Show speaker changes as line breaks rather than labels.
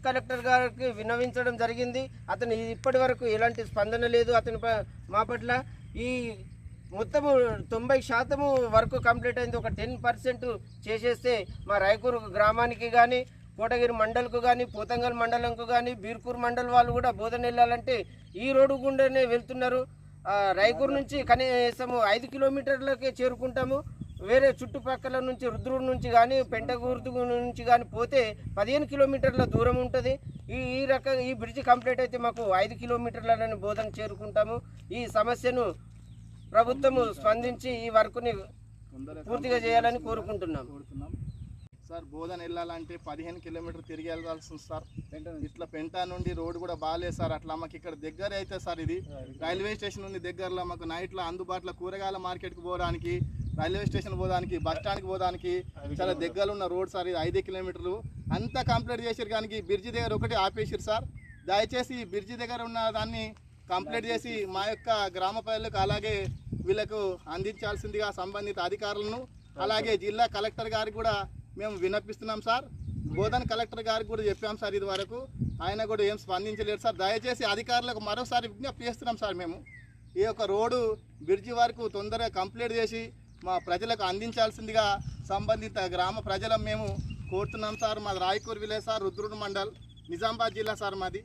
Collector గారికి విన్నవించడం జరిగింది. అతను ఇప్పటి వరకు ఎలాంటి స్పందన లేదు అతని మా పట్ల. ఈ మొత్తము 90% వర్క్ కంప్లీట్ అయింది. ఒక 10% చేసేస్తే మా రాయకూరు గ్రామానికి కానీ, కోటగిరి మండల్కు కానీ, పోతంగల్ మండలంకు కానీ, బీర్కూర్ మండల్ వాళ్ళు కూడా బోధన వెళ్ళాలంటే ఈ రోడ్డు గుండానే వెళ్తున్నారు. రాయకూరు నుంచి కనీసం 5 కిలోమీటర్లకే చేరుకుంటాము. వేరే చుట్టుపక్కల నుంచి రుద్రూరు నుంచి కానీ, పెంటగూర్దు నుంచి కానీ పోతే 15 కిలోమీటర్ల దూరం ఉంటుంది. ఈ బ్రిడ్జ్ కంప్లీట్ అయితే మాకు 5 కిలోమీటర్లని బోధన చేరుకుంటాము. ఈ సమస్యను ప్రభుత్వము స్పందించి ఈ వర్క్ని పూర్తిగా చేయాలని కోరుకుంటున్నాం.
సార్ బోధన వెళ్ళాలంటే 15 కిలోమీటర్ తిరిగి వెళ్ళాల్సి ఉంది సార్. ఇట్లా పెంట నుండి రోడ్డు కూడా బాగాలేదు సార్. అట్లా మాకు ఇక్కడ దగ్గర అయితే సార్ ఇది రైల్వే స్టేషన్ ఉంది దగ్గరలో. మాకు నైట్లో అందుబాటులో కూరగాయల మార్కెట్కి పోవడానికి, రైల్వే స్టేషన్ పోవడానికి, బస్ స్టాండ్కి పోవడానికి చాలా దగ్గర ఉన్న రోడ్ సార్ ఇది. 5 కిలోమీటర్లు అంతా కంప్లీట్ చేసారు కానీ బ్రిడ్జి దగ్గర ఒకటి ఆపేసారు సార్. దయచేసి ఈ బ్రిడ్జి దగ్గర ఉన్న దాన్ని కంప్లీట్ చేసి మా యొక్క గ్రామ ప్రజలకు అలాగే వీళ్ళకు అందించాల్సిందిగా సంబంధిత అధికారులను అలాగే జిల్లా కలెక్టర్ గారికి కూడా మేము విన్నపిస్తున్నాం సార్. బోధన కలెక్టర్ గారికి కూడా చెప్పాం సార్ ఇది వరకు. ఆయన కూడా ఏం స్పందించలేరు సార్. దయచేసి అధికారులకు మరోసారి విజ్ఞప్తి చేస్తున్నాం సార్. మేము ఈ యొక్క రోడ్డు బ్రిడ్జి వరకు తొందరగా కంప్లీట్ చేసి మా ప్రజలకు అందించాల్సిందిగా సంబంధిత గ్రామ ప్రజలను మేము కోరుతున్నాం సార్. మాది రాయకూరు విలేజ్ సార్, రుద్రూరు మండల్, నిజామాబాద్ జిల్లా సార్ మాది.